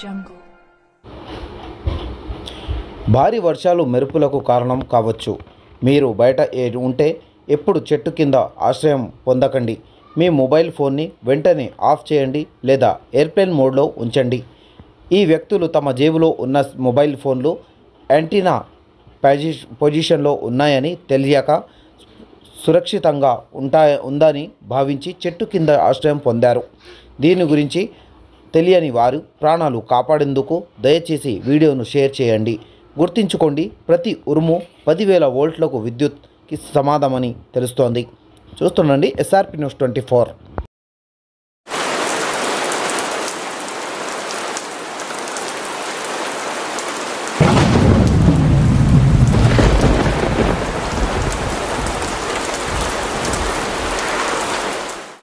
jungle. భారీ వర్షాలు మెరుపులకు కారణం కావచ్చు. మీరు బయట ఉంటే ఎప్పుడు చెట్టు కింద ఆశ్రయం పొందకండి. మీ మొబైల్ ఫోన్ని వెంటనే ఆఫ్ చేయండి లేదా ఎయిర్ప్లేన్ మోడ్లో ఉంచండి. ఈ వ్యక్తులు తమ జేబులో ఉన్న మొబైల్ ఫోన్లు యాంటీనా పొజిషన్లో ఉన్నాయని తెలియక సురక్షితంగా ఉందని భావించి చెట్టు కింద ఆశ్రయం పొందారు. దీని గురించి తెలియని వారు ప్రాణాలు కాపాడేందుకు దయచేసి వీడియోను షేర్ చేయండి. గుర్తుంచుకోండి, ప్రతి ఉరుము 10,000 వోల్ట్లకు విద్యుత్కి సమానమని తెలుస్తోంది. చూస్తుండండి SRP News 24.